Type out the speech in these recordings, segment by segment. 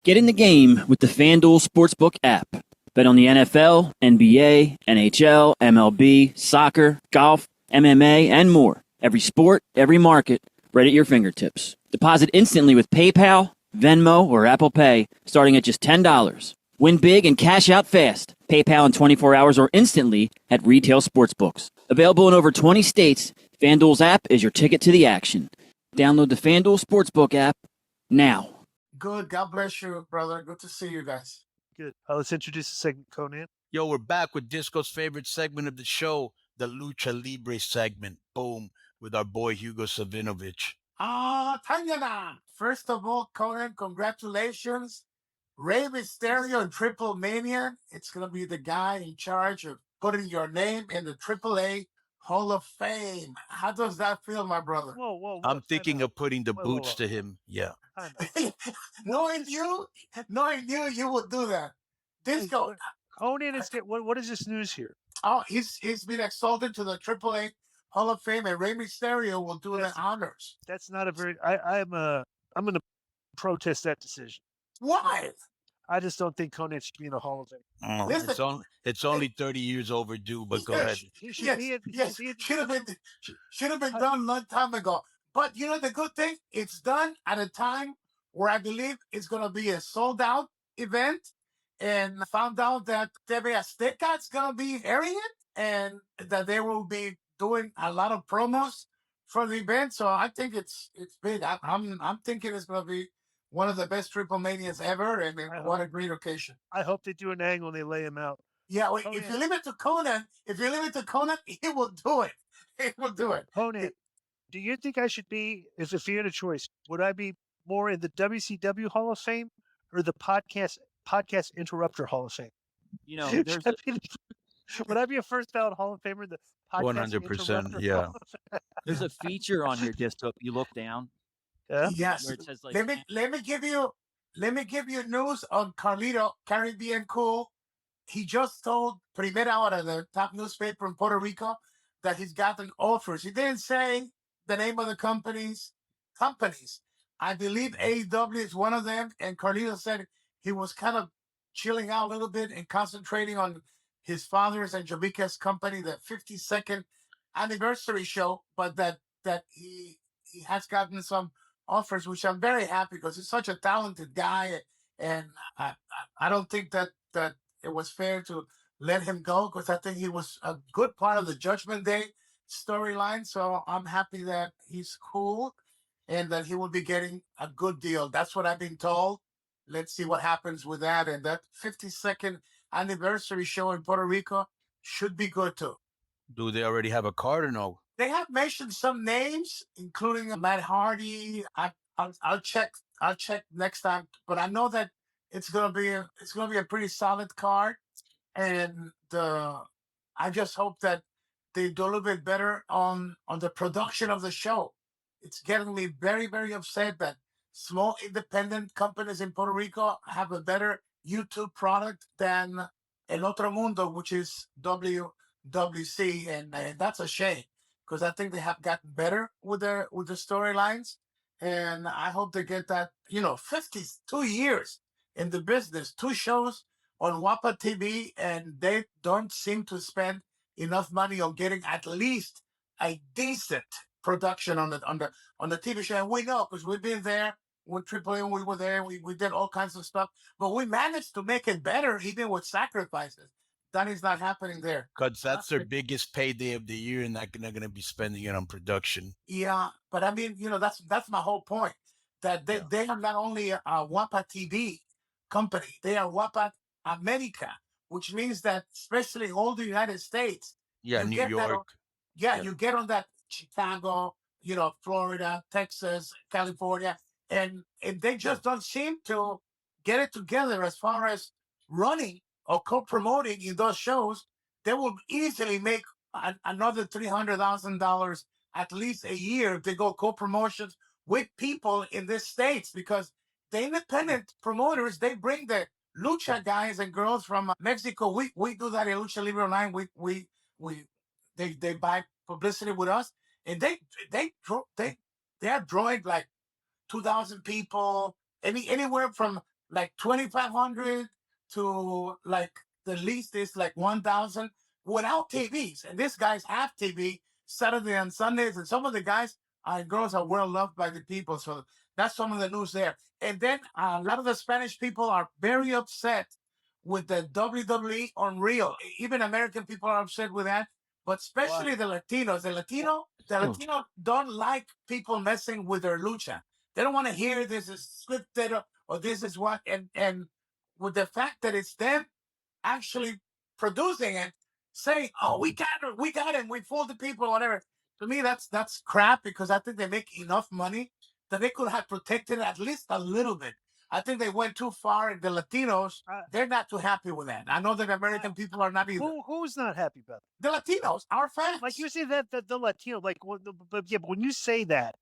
Get in the game with the FanDuel Sportsbook app. Bet on the NFL, NBA, NHL, MLB, soccer, golf, MMA, and more. Every sport, every market, right at your fingertips. Deposit instantly with PayPal, Venmo, or Apple Pay, starting at just $10. Win big and cash out fast. PayPal in 24 hours or instantly at retail sportsbooks. Available in over 20 states, FanDuel's app is your ticket to the action. Download the FanDuel Sportsbook app now. Good. God bless you, brother. Good to see you guys. Good. Let's introduce the segment, Konnan. Yo, we're back with Disco's favorite segment of the show, the Lucha Libre segment. Boom. With our boy Hugo Svainovich. Tanyana. First of all, Konnan, congratulations. Rey Mysterio and Triple Mania. It's going to be the guy in charge of putting your name in the AAA Hall of Fame. How does that feel, my brother? Whoa. I'm thinking of putting the boots to him. Yeah. knowing you, you would do that. Disco. Konnan is what is this news here? Oh, he's been exalted to the AAA Hall of Fame, and Rey Mysterio will do the honors. That's not a very. I'm going to protest that decision. Why? I just don't think Konnan should be in the Hall of Fame. Oh, Listen, it's only 30 years overdue, but go ahead. Yes. Should have been done a long time ago. But you know the good thing? It's done at a time where I believe it's going to be a sold-out event. And I found out that TV Azteca is going to be airing it, and that they will be doing a lot of promos for the event. So I think it's big. I'm thinking it's going to be one of the best Triple Manias ever, and what a great occasion. I hope they do an angle and they lay him out. Yeah, if you leave it to Konnan, he will do it. He will do it. Konnan, do you think I should be, if you had a choice, would I be more in the WCW Hall of Fame or the podcast interrupter Hall of Fame? You know, would I be a first ballot Hall of Famer? The podcast 100%. Yeah. there's a feature on your desktop. You look down. Yeah. Yes. Where it says like, let me give you news on Carlito Caribbean Cool. He just told Primera Hora, the top newspaper in Puerto Rico, that he's gotten offers. He didn't say the name of the companies. I believe AEW is one of them, and Carlito said he was kind of chilling out a little bit and concentrating on his father's and Jamaica's company, the 52nd anniversary show, but that he has gotten some offers, which I'm very happy because he's such a talented guy, and I don't think that it was fair to let him go, because I think he was a good part of the Judgment Day storyline. So I'm happy that he's cool and that he will be getting a good deal. That's what I've been told. Let's see what happens with that. And that 52nd anniversary show in Puerto Rico should be good too. Do they already have a card or no? They have mentioned some names, including Matt Hardy. I'll check next time, but I know that it's gonna be a pretty solid card, and I just hope that they do a little bit better on the production of the show. It's getting me very, very upset that small independent companies in Puerto Rico have a better YouTube product than El Otro Mundo, which is WWC, and that's a shame, because I think they have gotten better with the storylines, and I hope they get that. 52 years in the business, 2 shows on WAPA TV, and they don't seem to spend enough money on getting at least a decent production on the TV show. And we know, because we've been there with AAA. We were there. We did all kinds of stuff, but we managed to make it better, even with sacrifices. That is not happening there. Because that's their biggest payday of the year, and they're going to be spending it on production. Yeah, but I mean, that's my whole point. That they are not only a WAPA TV company, they are WAPA America, which means that especially all the United States. Yeah, New York. You get on that Chicago, Florida, Texas, California, and they just don't seem to get it together as far as running or co-promoting in those shows. They will easily make another $300,000 at least a year if they go co-promotions with people in the States, because the independent promoters, they bring the lucha guys and girls from Mexico. We do that in Lucha Libre Online. They buy publicity with us, and they are drawing like 2,000 people, anywhere from like 2,500 to like the least is like 1,000 without TVs. And these guys have TV Saturday and Sundays, and some of the guys and girls are well loved by the people. So that's some of the news there. And then a lot of the Spanish people are very upset with the WWE Unreal. Even American people are upset with that, but especially the Latinos. The Latino don't like people messing with their lucha. They don't want to hear this is scripted or this is what. And with the fact that it's them actually producing it, saying, "Oh, we got it, we fooled the people," whatever. To me, that's crap, because I think they make enough money that they could have protected it at least a little bit. I think they went too far, and the Latinos, they're not too happy with that. I know that American people are not either. Who's not happy about it? The Latinos, our fans. Like you say that the Latino, like, but yeah, but when you say that,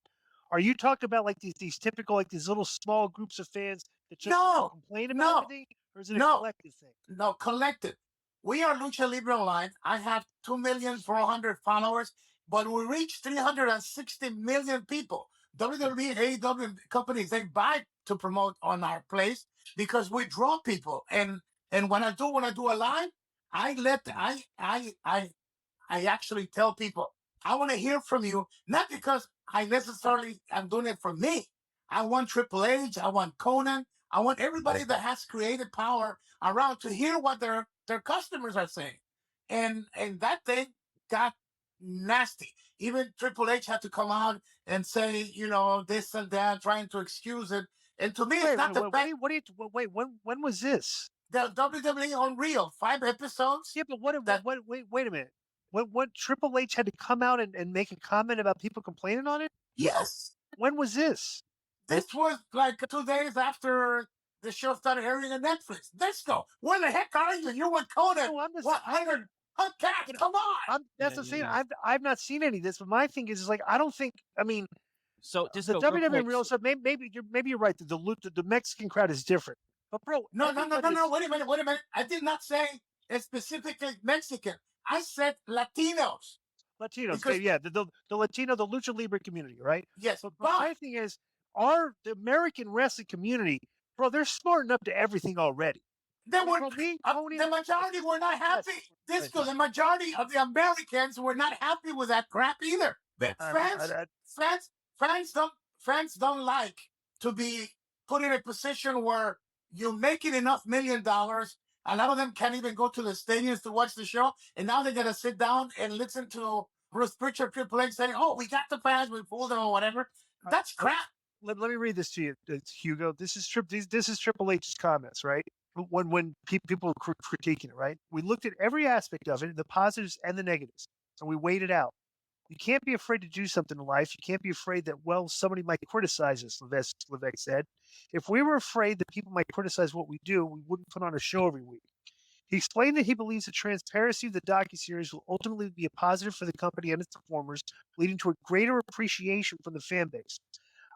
are you talking about like these typical, like these little small groups of fans that just complain about everything, or is it a collective thing? No, collective. We are Lucha Libre Online. I have 2,400,000 followers, but we reach 360 million people. WWE, AEW companies, they buy to promote on our place because we draw people. And when I do a live, I actually tell people, I want to hear from you, not because I necessarily am doing it for me. I want Triple H, I want Konnan, I want everybody that has creative power around to hear what their customers are saying. And that thing got nasty. Even Triple H had to come out and say, this and that, trying to excuse it. And to me, it's not the fact. When was this? The WWE Unreal, 5 episodes. Yeah, but wait a minute. What Triple H had to come out and make a comment about people complaining on it? Yes. When was this? This was like 2 days after the show started airing on Netflix. Disco, where the heck are you? You were Konnan. No, I'm just, what, 100 Cats? Come on. That's the thing. I've not seen any of this, but my thing is like, I don't think. I mean, so just the WWE real stuff. Maybe you're right. The Mexican crowd is different. But bro, no. Wait a minute. I did not say specifically Mexican. I said Latinos. Okay, yeah, the Latino, the Lucha Libre community, right? Yes. But my thing is, the American wrestling community, bro, they're smarting up to everything already. The majority were not happy. The majority of the Americans were not happy with that crap either. Fans don't like to be put in a position where you're making enough $1 million. A lot of them can't even go to the stadiums to watch the show, and now they got to sit down and listen to Bruce Pritchard, Triple H saying, "Oh, we got the fans, we fooled them," or whatever. That's crap. Let me read this to you, Hugo. This is Triple H's comments, right? When people were critiquing it, right? We looked at every aspect of it, the positives and the negatives, and we weighed it out. You can't be afraid to do something in life. You can't be afraid that, somebody might criticize us, Levesque said. If we were afraid that people might criticize what we do, we wouldn't put on a show every week. He explained that he believes the transparency of the docuseries will ultimately be a positive for the company and its performers, leading to a greater appreciation from the fan base.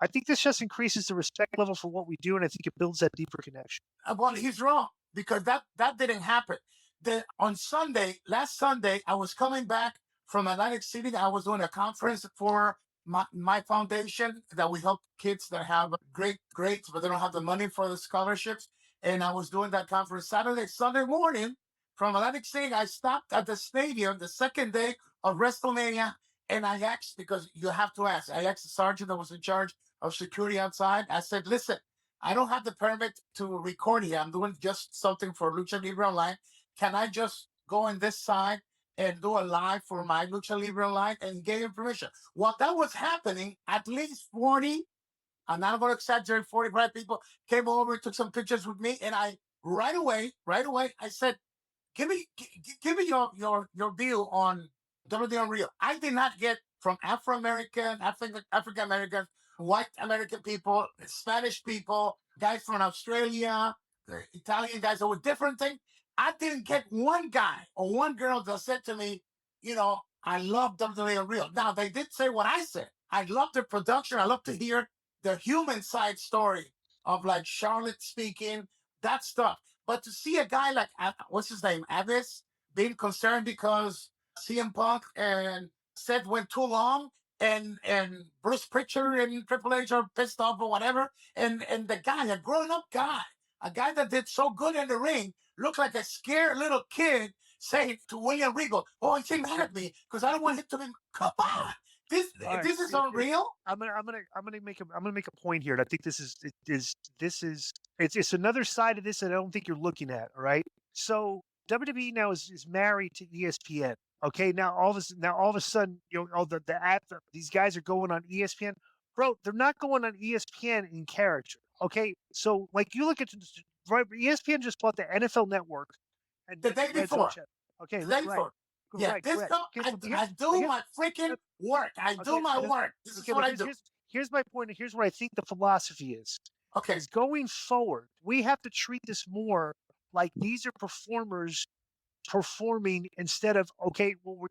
I think this just increases the respect level for what we do, and I think it builds that deeper connection. Well, he's wrong, because that didn't happen. Last Sunday, I was coming back from Atlantic City. I was doing a conference for my foundation that we help kids that have great grades, but they don't have the money for the scholarships. And I was doing that conference Sunday morning from Atlantic City. I stopped at the stadium the second day of WrestleMania, and I asked, because you have to ask, I asked the sergeant that was in charge of security outside. I said, "Listen, I don't have the permit to record here. I'm doing just something for Lucha Libre Online. Can I just go on this side and do a live for my Lucha Libre Online?" And gave him permission. While that was happening, at least 40, I'm not going to exaggerate, 45 people came over, took some pictures with me, and I right away, I said, give me your view on WWE Unreal. I did not get from Afro-American, African-American, white American people, Spanish people, guys from Australia, the Italian guys that were different things. I didn't get one guy or one girl that said to me, I love WWE Unreal. Now, they did say what I said. I love the production. I love to hear the human side story of like Charlotte speaking, that stuff. But to see a guy like, what's his name, Avis, being concerned because CM Punk and Seth went too long, and Bruce Pritchard and Triple H are pissed off or whatever, and the guy, a grown-up guy, A guy that did so good in the ring looked like a scared little kid saying to William Regal, "Oh, he's mad at me because I don't want him to be." Come on, this is unreal. I'm gonna make a point here, and I think it's another side of this that I don't think you're looking at. All right, so WWE now is married to ESPN. Okay, now all of a sudden, all the app, these guys are going on ESPN. Bro, they're not going on ESPN in character. Okay, so like you look at right, ESPN just bought the NFL Network and The day before. Okay, The day before. Yeah, right, this I do my freaking work. I do my work. This is what I do. Here's my point. Here's what I think the philosophy is. Okay. Is going forward, we have to treat this more like these are performers performing instead of, okay, well,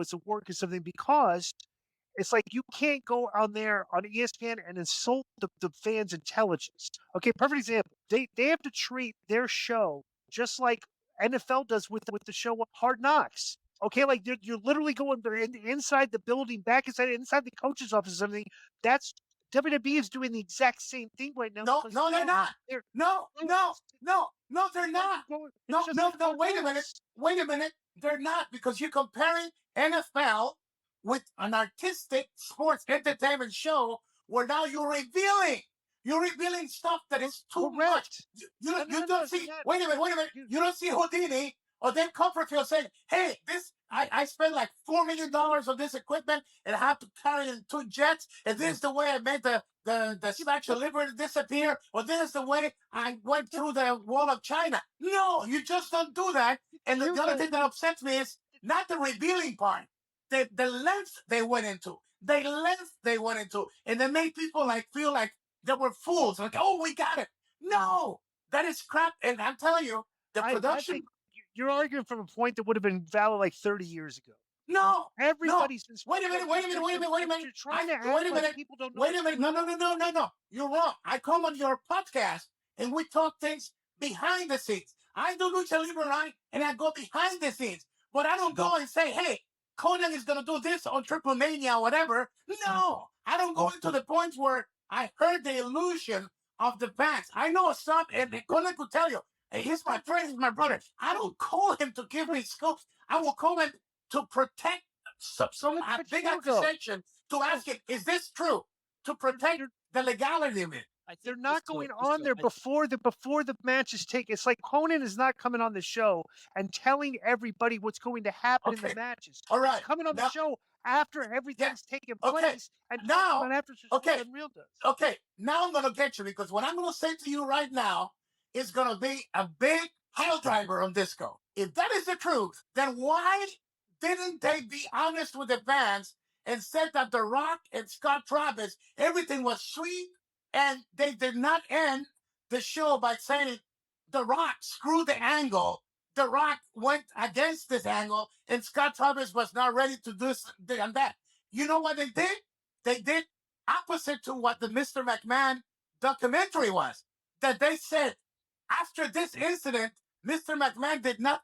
it's a work or something, because it's like you can't go on there on ESPN and insult the fans' intelligence. Okay, perfect example. They have to treat their show just like NFL does with the show Hard Knocks. Okay, like you're literally going there inside the building, back inside the coach's office or something. That's WWE is doing the exact same thing right now. No, they're not. No, they're not. No, wait a minute. They're not, because you're comparing NFL with an artistic sports entertainment show where now you're revealing stuff that is too much. You don't see. Wait a minute. You don't see Houdini or then Copperfield saying, "Hey, I spent like $4 million on this equipment and I have to carry it in 2 jets, and this is the way I made the Statue of Liberty disappear, or this is the way I went through the Wall of China." No, you just don't do that. And the other thing that upsets me is not the revealing part, the length they went into, and they made people feel like they were fools. Like, oh, we got it. No, that is crap. And I'm telling you, the production. You're arguing from a point that would have been valid like 30 years ago. No, everybody's been. Wait a minute. You're trying to act like people don't know. Wait a minute. No. You're wrong. I come on your podcast and we talk things behind the scenes. I do Lucha Libre Live and I go behind the scenes, but I don't go and say, "Hey, Konnan is going to do this on Triple Mania or whatever." No, I don't go into the points where I heard the illusion of the fans. I know some, and Konnan could tell you, "Hey, he's my friend, he's my brother." I don't call him to give me scoops. I will call him to protect some big accusation, to ask him, "Is this true?" To protect the legality of it. They're not going on there before the matches take. It's like Konnan is not coming on the show and telling everybody what's going to happen in the matches. All right. He's coming on the show after everything's taken place. And now, after Unreal does. Okay, now I'm going to get you, because what I'm going to say to you right now is going to be a big hell driver on Disco. If that is the truth, then why didn't they be honest with the fans and said that The Rock and Scott Travis, everything was sweet, and they did not end the show by saying The Rock screwed the angle. The Rock went against this angle, and Scott Travis was not ready to do this and that. You know what they did? They did opposite to what the Mr. McMahon documentary was. That they said, after this incident, Mr. McMahon did not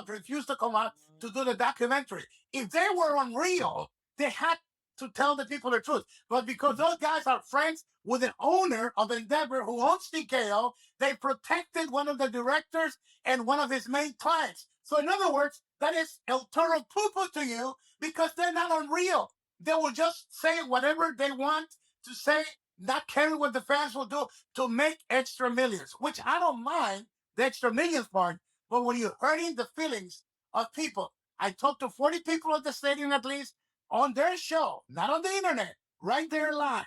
refused to come out to do the documentary. If they were unreal, they had to tell the people the truth. But because those guys are friends with an owner of Endeavor who owns TKO, they protected one of the directors and one of his main clients. So in other words, that is El Toro Pupo to you, because they're not unreal. They will just say whatever they want to say, not caring what the fans will do to make extra millions, which I don't mind the extra millions part. But when you're hurting the feelings of people, I talked to 40 people at the stadium at least, on their show, not on the internet, right there live.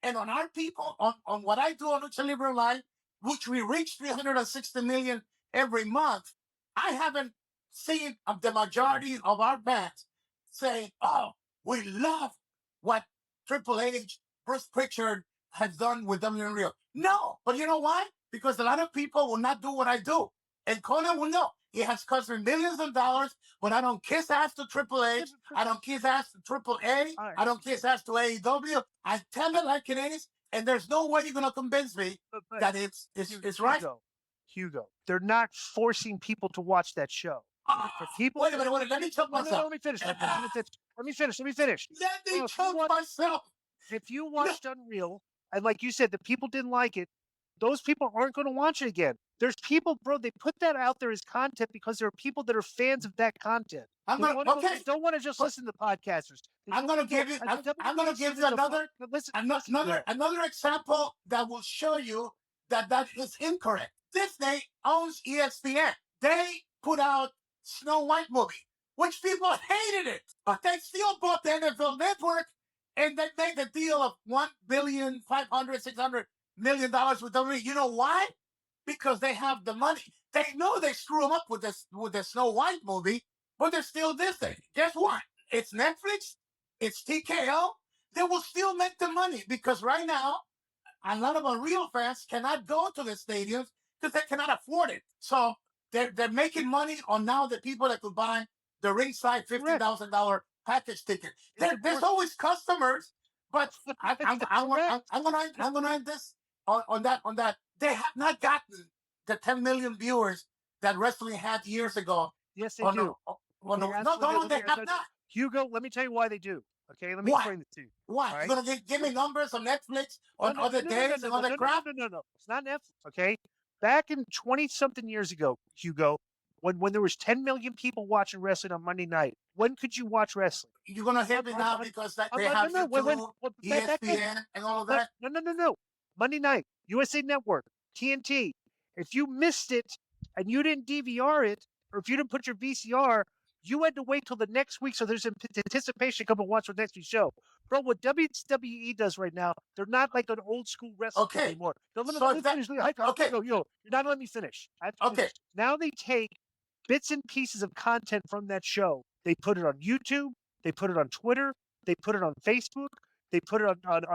And on our people, on what I do on Lucha Libre Live, which we reach 360 million every month, I haven't seen the majority of our fans say, "Oh, we love what Triple H, Bruce Pritchard has done with WWE." No, but you know why? Because a lot of people will not do what I do. And Konnan will know. It has cost me millions of dollars, but I don't kiss ass to Triple H. I don't kiss ass to Triple A. I don't kiss ass to AEW. I tell it like it is, and there's no way you're going to convince me that it's right. Hugo, they're not forcing people to watch that show. Wait a minute. Let me choke myself. Let me finish. Let me finish. Let me choke myself. If you watched Unreal, and like you said, the people didn't like it, those people aren't going to watch it again. There's people, bro, they put that out there as content because there are people that are fans of that content. They don't want to just listen to podcasters. I'm going to give you. I'm going to give you another example that will show you that is incorrect. Disney owns ESPN. They put out Snow White movie, which people hated it, but they still bought the NFL Network, and they made a deal of $1,500,600,000,000 with WWE. You know why? Because they have the money. They know they screw them up with the Snow White movie, but they're still Disney. Guess what? It's Netflix. It's TKO. They will still make the money because right now, a lot of our real fans cannot go to the stadiums because they cannot afford it. So they're making money on now the people that could buy the ringside $50,000 package ticket. There's always customers, but I'm gonna end this on that. They have not gotten the 10 million viewers that wrestling had years ago. Yes, they do. No, they have not. Hugo, let me tell you why they do. Okay, let me explain this to you. Why? Right? You're going to give me numbers on Netflix, on other days, and other crap? No. It's not Netflix, okay? Back in 20-something years ago, Hugo, when there was 10 million people watching wrestling on Monday night, when could you watch wrestling? You're going to hit me now because they have YouTube, ESPN, and all of that? No. Monday night, USA Network, TNT. If you missed it and you didn't DVR it, or if you didn't put your VCR, you had to wait till the next week, so there's anticipation to come and watch the next week's show. Bro, what WWE does right now, they're not like an old school wrestling anymore. You're not letting me finish. Okay. Now they take bits and pieces of content from that show. They put it on YouTube. They put it on Twitter. They put it on Facebook. They put it on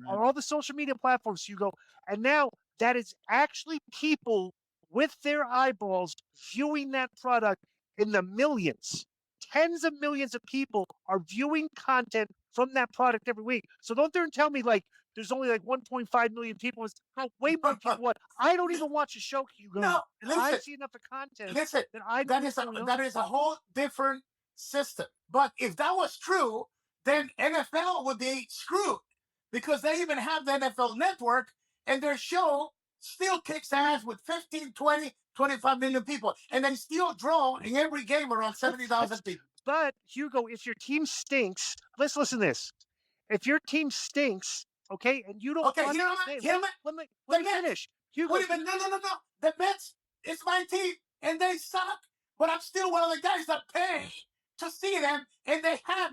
all the social media platforms, Hugo. And now that is actually people with their eyeballs viewing that product in the millions. Tens of millions of people are viewing content from that product every week. So don't dare and tell me like there's only like 1.5 million people. It's way more people. I don't even watch a show, Hugo. No, listen, I see enough of content. Listen, that is a whole different system. But if that was true, then NFL would be screwed because they even have the NFL Network and their show still kicks ass with 15, 20, 25 million people, and they still draw in every game around 70,000 people. But, Hugo, if your team stinks, let's listen to this. If your team stinks, okay, and you don't let me finish. Hugo, wait a minute, no. The Mets is my team, and they suck, but I'm still one of the guys that pay to see them, and they have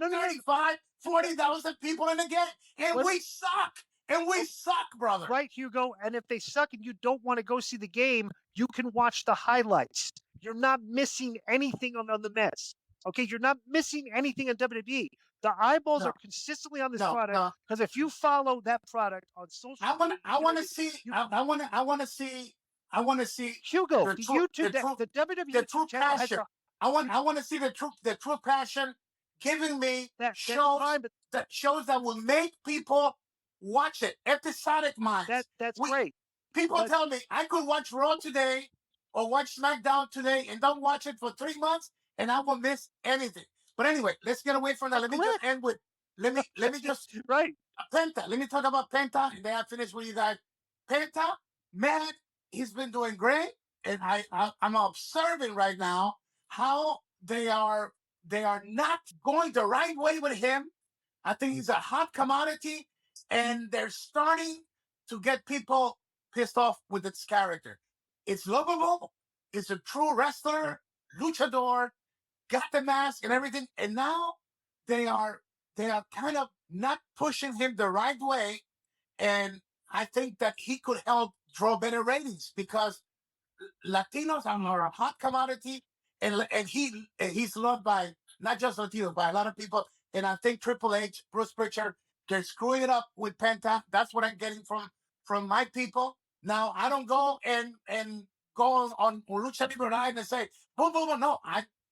40,000 people in the game, and we suck. And we suck, brother. Right, Hugo. And if they suck and you don't want to go see the game, you can watch the highlights. You're not missing anything on the Mets. Okay, you're not missing anything on WWE. The eyeballs are consistently on this product because if you follow that product on social media, I want to see Hugo, the WWE the true passion. I want to see the true passion giving me shows that will make people watch it. Episodic minds. That's great. People tell me I could watch Raw today or watch SmackDown today and don't watch it for 3 months and I won't miss anything. But anyway, let's get away from that. Let me just end with Penta. Let me talk about Penta and then I finish with you guys. Penta, man, he's been doing great. And I'm observing right now how they are not going the right way with him. I think he's a hot commodity. And they're starting to get people pissed off with its character. It's lovable. It's a true wrestler, luchador, got the mask and everything. And now they are kind of not pushing him the right way. And I think that he could help draw better ratings because Latinos are a hot commodity, and he's loved by not just Latinos, by a lot of people. And I think Triple H, Bruce Pritchard, they're screwing it up with Penta. That's what I'm getting from my people. Now I don't go and go on Lucha Libre and say, boom. No,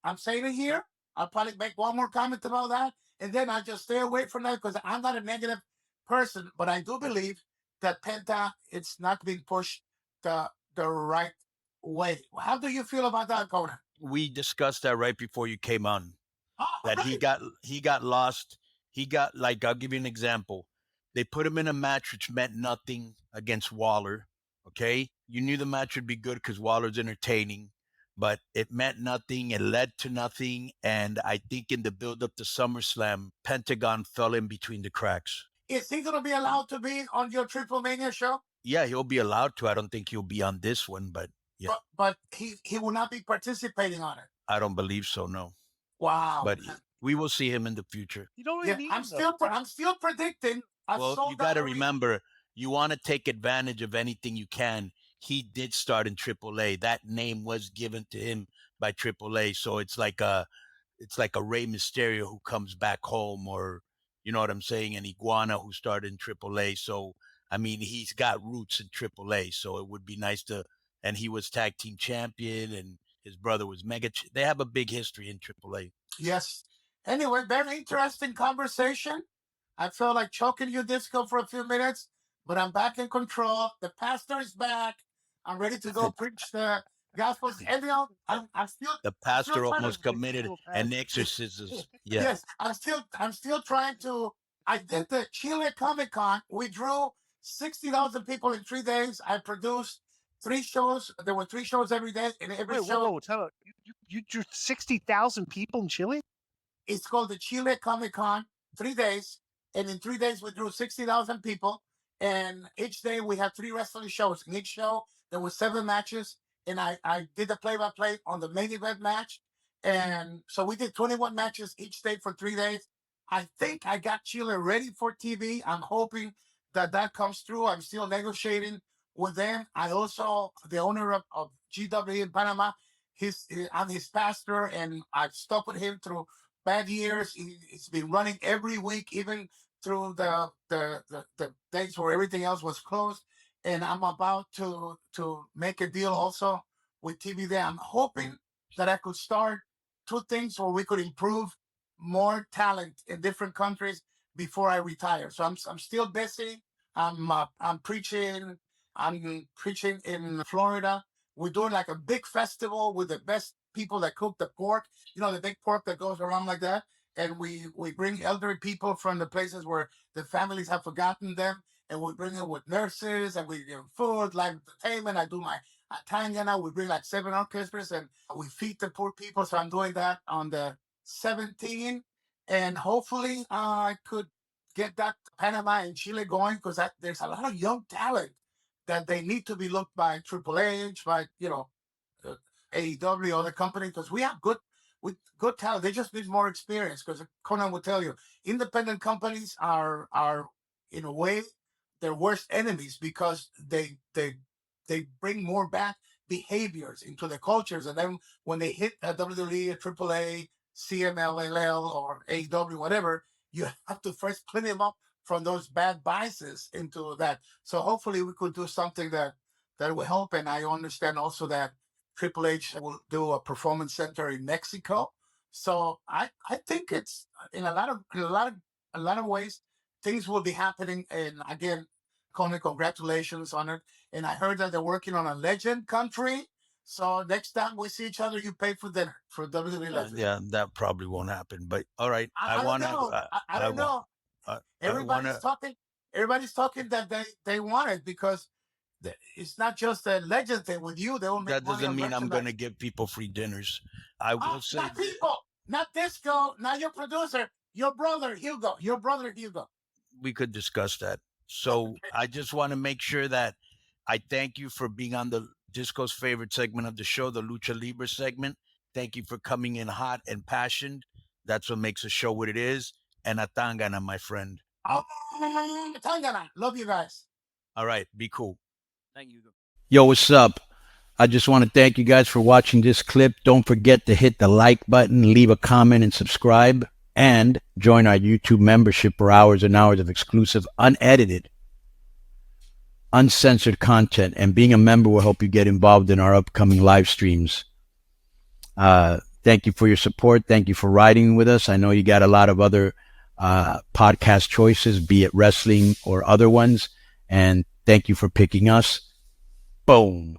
I'm saying it here. I'll probably make one more comment about that, and then I just stay away from that because I'm not a negative person. But I do believe that Penta, it's not being pushed the right way. How do you feel about that, Konnan? We discussed that right before you came on. That right. he got lost. He got, like, I'll give you an example. They put him in a match which meant nothing against Waller, Okay, you knew the match would be good because Waller's entertaining, but it meant nothing. It led to nothing, and I think in the build up to SummerSlam, Pentagon fell in between the cracks. Is he going to be allowed to be on your Triple Mania show? Yeah, he'll be allowed to. I don't think he'll be on this one, but yeah, But he will not be participating on it. I don't believe so. No, Wow. but we will see him in the future. You don't really Yeah, need I'm him, though. still predicting a Well, sold you got to out arena. remember, you want to take advantage of anything you can. He did start in AAA. That name was given to him by AAA, so it's like a Rey Mysterio who comes back home, or you know what I'm saying, an Iguana who started in AAA. So I mean, he's got roots in AAA. So it would be nice to, and he was tag team champion, and his brother was they have a big history in AAA. Yes. Anyway, very interesting conversation. I felt like choking you, Disco, for a few minutes, but I'm back in control. The pastor is back. I'm ready to go preach the gospel. And you know, I'm still The I'm still pastor trying to almost committed Little an pastor. exorcism. Yeah. yes, I'm still trying to. I did the Chile Comic Con. We drew 60,000 people in 3 days. I produced 3 shows. There were 3 shows every day, and every Wait, show whoa, tell me, you drew 60,000 people in Chile? it's called the Chile Comic Con. 3 days, and in 3 days we drew 60,000 people. And each day we had 3 wrestling shows. In each show there was 7 matches, and I did the play-by-play on the main event match. And so we did 21 matches each day for 3 days. I think I got Chile ready for TV. I'm hoping that that comes through. I'm still negotiating with them. I also, the owner of GW in Panama, I'm his pastor, and I've stuck with him through bad years. He's been running every week, even through the days where everything else was closed. And I'm about to make a deal also with TV there. I'm hoping that I could start 2 things where we could improve more talent in different countries before I retire. So I'm still busy. I'm preaching. I'm preaching in Florida. We're doing like a big festival with the best people that cook the pork. You know, the big pork that goes around like that. And we bring elderly people from the places where the families have forgotten them, and we bring them with nurses, and we give them food, live entertainment. I do my Tangana. We bring like 7 orchestras, and we feed the poor people. So I'm doing that on the 17th, and hopefully I could get that Panama and Chile going, because there's a lot of young talent that they need to be looked by Triple H, by uh, AEW, other company, because we have good talent. They just need more experience. Because Conan will tell you, independent companies are in a way their worst enemies, because they bring more bad behaviors into the cultures, and then when they hit a WWE, a AAA, CMLL, or AEW, whatever, you have to first clean them up from those bad biases into that. So hopefully we could do something that will help. And I understand also that Triple H will do a performance center in Mexico. So I think it's in a lot of ways things will be happening. And again, Conan, congratulations on it. And I heard that they're working on a Legend country. So next time we see each other, you pay for dinner for WWE Legend. Yeah, that probably won't happen. But all right, I don't know. I don't know. I Everybody's wanna. talking. Everybody's talking that they want it, because it's not just a Legend thing. With you, they will make That money doesn't on mean I'm going to merchandise. give people free dinners. I will say Not people, not Disco, not your producer, your brother Hugo, your brother Hugo. we could discuss that. So I just want to make sure that I thank you for being on the Disco's favorite segment of the show, the Lucha Libre segment. Thank you for coming in hot and passionate. That's what makes a show what it is. And a tangana, my friend. Oh, Tangana, love you guys. All right, be cool. Thank you. Yo, what's up? I just want to thank you guys for watching this clip. Don't forget to hit the like button, leave a comment, and subscribe. And join our YouTube membership for hours and hours of exclusive, unedited, uncensored content. And being a member will help you get involved in our upcoming live streams. Thank you for your support. Thank you for riding with us. I know you got a lot of other podcast choices, be it wrestling or other ones. And thank you for picking us. Boom.